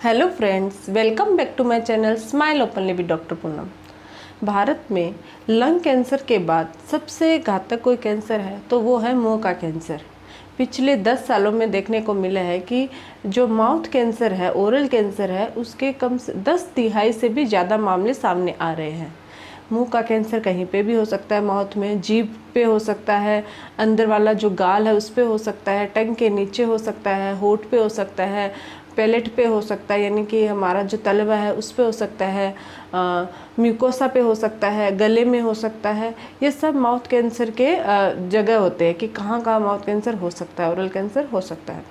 Hello friends, welcome back to my channel smile openly with doctor Poonam. Bharat में lung cancer के बाद सबसे घातक कोई कैंसर है तो वो है मुंह का कैंसर। पिछले 10 सालों में देखने को मिला है कि जो माउथ कैंसर है, ओरल कैंसर है, उसके कम से 10 तिहाई से भी ज़्यादा मामले सामने आ रहे हैं। मुंह का कैंसर कहीं पे भी हो सकता है, माउथ में, जीभ पे हो सकता है, अंदर वाला जो गाल है उस पे हो सकता है, टंग के नीचे हो सकता है, होठ पे हो सकता है, पैलेट पे हो सकता है, यानी कि हमारा जो तलवा है उस पे हो सकता है, म्यूकोसा पे हो सकता है, गले में हो सकता है। ये सब माउथ कैंसर के जगह होते हैं कि कहाँ कहाँ माउथ कैंसर हो सकता है, ओरल कैंसर हो सकता है।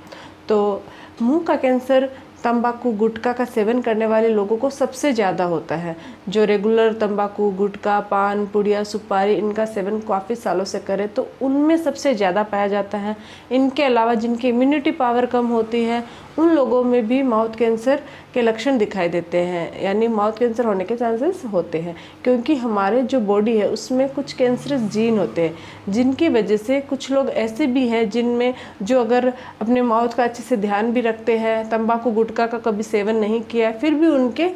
तो मुंह का कैंसर तंबाकू गुटखा का सेवन करने वाले लोगों को सबसे ज़्यादा होता है। जो रेगुलर तंबाकू गुटखा पान पुड़िया सुपारी इनका सेवन काफ़ी सालों से करें तो उनमें सबसे ज़्यादा पाया जाता है। इनके अलावा जिनकी इम्यूनिटी पावर कम होती है उन लोगों में भी माउथ कैंसर के लक्षण दिखाई देते हैं, यानी माउथ कैंसर होने के चांसेस होते हैं। क्योंकि हमारे जो बॉडी है उसमें कुछ कैंसरस जीन होते हैं जिनकी वजह से कुछ लोग ऐसे भी हैं जिनमें जो अगर अपने माउथ का अच्छे से ध्यान भी रखते हैं, तंबाकू गुटखा का कभी सेवन नहीं किया, फिर भी उनके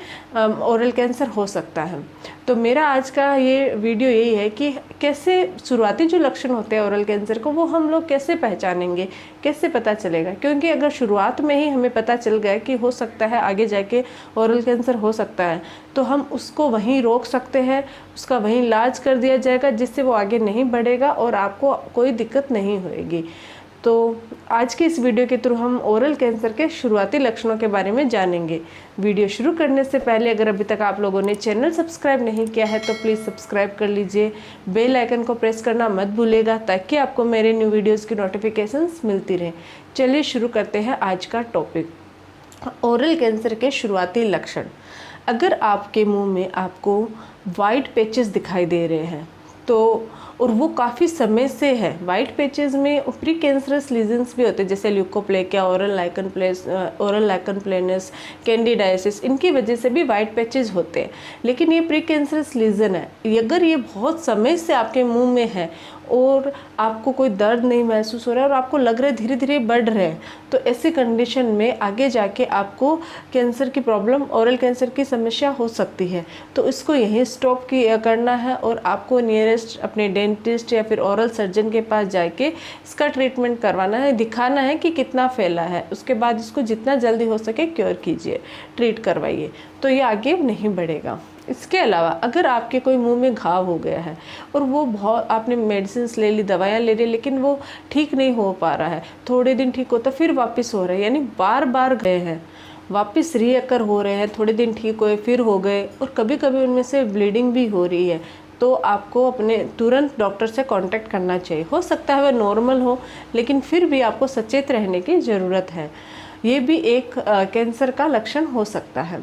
ओरल कैंसर हो सकता है। तो मेरा आज का ये वीडियो यही है कि कैसे शुरुआती जो लक्षण होते हैं ओरल कैंसर को वो हम लोग कैसे पहचानेंगे, कैसे पता चलेगा। क्योंकि अगर शुरुआत में ही हमें पता चल गया कि हो सकता है आगे जाके ओरल कैंसर हो सकता है तो हम उसको वहीं रोक सकते हैं, उसका वहीं इलाज कर दिया जाएगा जिससे वो आगे नहीं बढ़ेगा और आपको कोई दिक्कत नहीं होएगी। तो आज के इस वीडियो के थ्रू हम ओरल कैंसर के शुरुआती लक्षणों के बारे में जानेंगे। वीडियो शुरू करने से पहले अगर अभी तक आप लोगों ने चैनल सब्सक्राइब नहीं किया है तो प्लीज़ सब्सक्राइब कर लीजिए, बेल आइकन को प्रेस करना मत भूलिएगा ताकि आपको मेरे न्यू वीडियोज़ की नोटिफिकेशंस मिलती रहें। चलिए शुरू करते हैं आज का टॉपिक, ओरल कैंसर के शुरुआती लक्षण। अगर आपके मुंह में आपको वाइट पैचेस दिखाई दे रहे हैं तो और वो काफ़ी समय से है, वाइट पैचेस में प्री कैंसरस लीजन्स भी होते हैं जैसे leukoplakia, oral lichen planus, candidiasis, इनकी वजह से भी वाइट पैचेस होते हैं। लेकिन ये प्री कैंसरस लीजन है, अगर ये बहुत समय से आपके मुंह में है और आपको कोई दर्द नहीं महसूस हो रहा है और आपको लग रहा है धीरे धीरे बढ़ रहे हैं तो ऐसी कंडीशन में आगे जाके आपको कैंसर की प्रॉब्लम, ओरल कैंसर की समस्या हो सकती है। तो इसको यहीं स्टॉप करना है और आपको नियरेस्ट अपने डेंटिस्ट या फिर ओरल सर्जन के पास जाके इसका ट्रीटमेंट करवाना है, दिखाना है कि कितना फैला है। उसके बाद इसको जितना जल्दी हो सके क्योर कीजिए, ट्रीट करवाइए, तो ये आगे नहीं बढ़ेगा। इसके अलावा अगर आपके कोई मुंह में घाव हो गया है और वो बहुत आपने मेडिसिन ले ली, दवाइयाँ ले ली, लेकिन वो ठीक नहीं हो पा रहा है, थोड़े दिन ठीक होता फिर वापस हो रहा है, यानी बार बार गए हैं, वापस रीअकर हो रहे हैं, थोड़े दिन ठीक हुए फिर हो गए और कभी कभी उनमें से ब्लीडिंग भी हो रही है, तो आपको अपने तुरंत डॉक्टर से कांटेक्ट करना चाहिए। हो सकता है वह नॉर्मल हो लेकिन फिर भी आपको सचेत रहने की ज़रूरत है। ये भी एक कैंसर का लक्षण हो सकता है।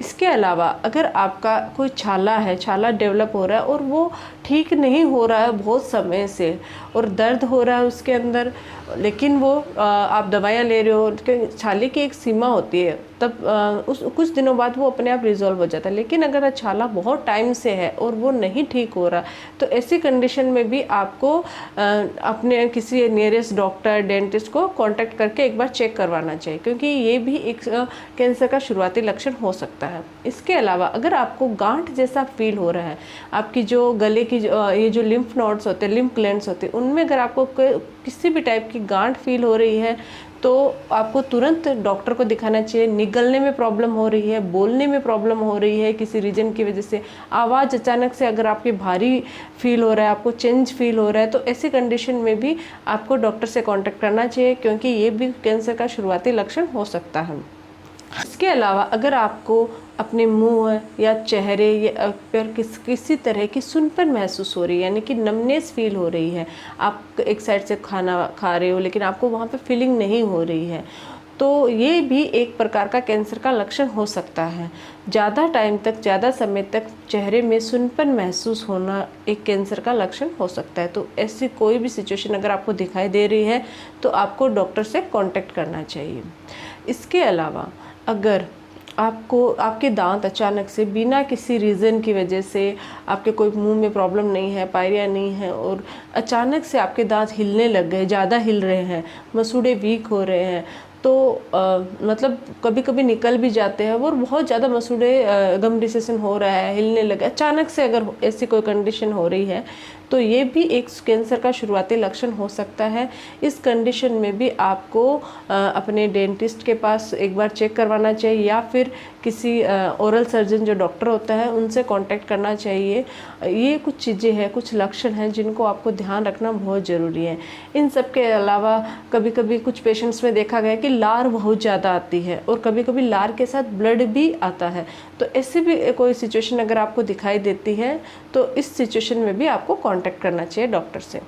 इसके अलावा अगर आपका कोई छाला है, छाला डेवलप हो रहा है और वो ठीक नहीं हो रहा है बहुत समय से और दर्द हो रहा है उसके अंदर, लेकिन वो आप दवाइयाँ ले रहे हो, छाले की एक सीमा होती है, तब उस कुछ दिनों बाद वो अपने आप रिजॉल्व हो जाता है। लेकिन अगर छाला बहुत टाइम से है और वो नहीं ठीक हो रहा तो ऐसी कंडीशन में भी आपको अपने किसी नियरेस्ट डॉक्टर, डेंटिस्ट को कांटेक्ट करके एक बार चेक करवाना चाहिए, क्योंकि ये भी एक कैंसर का शुरुआती लक्षण हो सकता है। इसके अलावा अगर आपको गांठ जैसा फील हो रहा है, आपकी जो गले की ये जो लिम्फ नोड्स होते हैं, लिम्फ ग्लैंड्स होते हैं, उनमें अगर आपको किसी भी टाइप की गांठ फील हो रही है तो आपको तुरंत डॉक्टर को दिखाना चाहिए। निगलने में प्रॉब्लम हो रही है, बोलने में प्रॉब्लम हो रही है किसी रीजन की वजह से, आवाज़ अचानक से अगर आपके भारी फील हो रहा है, आपको चेंज फील हो रहा है, तो ऐसी कंडीशन में भी आपको डॉक्टर से कांटेक्ट करना चाहिए, क्योंकि ये भी कैंसर का शुरुआती लक्षण हो सकता है। इसके अलावा अगर आपको अपने मुंह या चेहरे या पर किसी तरह की सुनपन महसूस हो रही है, यानी कि नमनेस फील हो रही है, आप एक साइड से खाना खा रहे हो लेकिन आपको वहाँ पे फीलिंग नहीं हो रही है, तो ये भी एक प्रकार का कैंसर का लक्षण हो सकता है। ज़्यादा टाइम तक, ज़्यादा समय तक चेहरे में सुनपन महसूस होना एक कैंसर का लक्षण हो सकता है। तो ऐसी कोई भी सिचुएशन अगर आपको दिखाई दे रही है तो आपको डॉक्टर से कांटेक्ट करना चाहिए। इसके अलावा अगर आपको आपके दांत अचानक से बिना किसी रीज़न की वजह से, आपके कोई मुंह में प्रॉब्लम नहीं है, पायरिया नहीं है, और अचानक से आपके दांत हिलने लग गए, ज़्यादा हिल रहे हैं, मसूड़े वीक हो रहे हैं, तो मतलब कभी कभी निकल भी जाते हैं और बहुत ज़्यादा मसूड़े गम रिसेशन हो रहा है, हिलने लगे अचानक से, अगर ऐसी कोई कंडीशन हो रही है तो ये भी एक कैंसर का शुरुआती लक्षण हो सकता है। इस कंडीशन में भी आपको अपने डेंटिस्ट के पास एक बार चेक करवाना चाहिए या फिर किसी ओरल सर्जन जो डॉक्टर होता है उनसे कांटेक्ट करना चाहिए। ये कुछ चीज़ें हैं, कुछ लक्षण हैं जिनको आपको ध्यान रखना बहुत ज़रूरी है। इन सब के अलावा कभी कभी कुछ पेशेंट्स में देखा गया है कि लार बहुत ज़्यादा आती है और कभी कभी लार के साथ ब्लड भी आता है। तो ऐसी भी कोई सिचुएशन अगर आपको दिखाई देती है तो इस सिचुएशन में भी आपको कांटेक्ट करना चाहिए डॉक्टर से।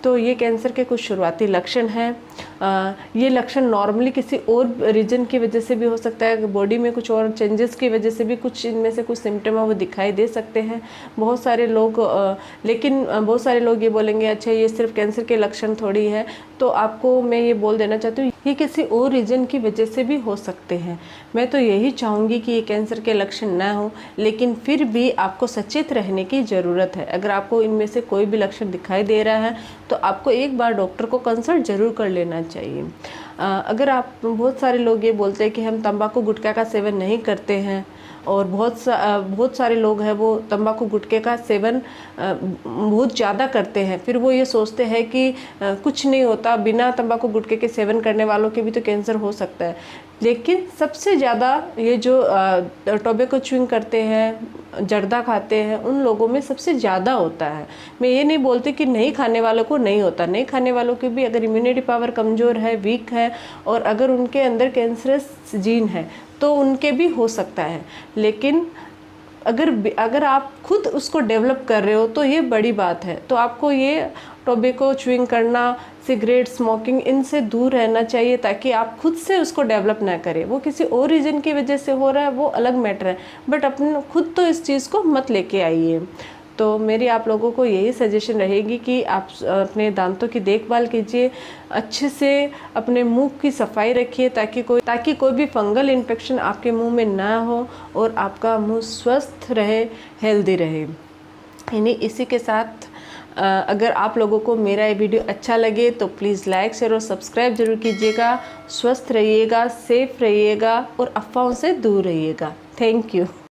तो ये कैंसर के कुछ शुरुआती लक्षण हैं। ये लक्षण नॉर्मली किसी और रीजन की वजह से भी हो सकता है, बॉडी में कुछ और चेंजेस की वजह से भी कुछ इनमें से कुछ सिम्टम है वो दिखाई दे सकते हैं। बहुत सारे लोग बहुत सारे लोग ये बोलेंगे अच्छा ये सिर्फ कैंसर के लक्षण थोड़ी है। तो आपको मैं ये बोल देना चाहती हूँ ये किसी और रीजन की वजह से भी हो सकते हैं। मैं तो यही चाहूँगी कि ये कैंसर के लक्षण ना हो, लेकिन फिर भी आपको सचेत रहने की ज़रूरत है। अगर आपको इनमें से कोई भी लक्षण दिखाई दे रहा है तो आपको एक बार डॉक्टर को कंसल्ट ज़रूर कर लेना चाहिए। अगर आप बहुत सारे लोग ये बोलते हैं कि हम तंबाकू गुटखा का सेवन नहीं करते हैं और बहुत सारे लोग हैं वो तंबाकू गुटखे का सेवन बहुत ज़्यादा करते हैं, फिर वो ये सोचते हैं कि कुछ नहीं होता, बिना तंबाकू गुटखे के सेवन करने वालों के भी तो कैंसर हो सकता है। लेकिन सबसे ज़्यादा ये जो टोबैको च्युइंग करते हैं, जर्दा खाते हैं, उन लोगों में सबसे ज़्यादा होता है। मैं ये नहीं बोलती कि नहीं खाने वालों को नहीं होता, नहीं खाने वालों की भी अगर इम्यूनिटी पावर कमज़ोर है, वीक है और अगर उनके अंदर कैंसरस जीन है तो उनके भी हो सकता है। लेकिन अगर आप खुद उसको डेवलप कर रहे हो तो ये बड़ी बात है। तो आपको ये टोबैको च्युइंग करना, सिगरेट स्मोकिंग, इनसे दूर रहना चाहिए ताकि आप खुद से उसको डेवलप ना करें। वो किसी और रीज़न की वजह से हो रहा है वो अलग मैटर है, बट अपने खुद तो इस चीज़ को मत लेके आइए। तो मेरी आप लोगों को यही सजेशन रहेगी कि आप अपने दांतों की देखभाल कीजिए, अच्छे से अपने मुंह की सफाई रखिए ताकि कोई भी फंगल इन्फेक्शन आपके मुंह में ना हो और आपका मुंह स्वस्थ रहे, हेल्दी रहे। यानी इसी के साथ अगर आप लोगों को मेरा ये वीडियो अच्छा लगे तो प्लीज़ लाइक, शेयर और सब्सक्राइब जरूर कीजिएगा। स्वस्थ रहिएगा, सेफ रहिएगा और अफवाहों से दूर रहिएगा। Thank you.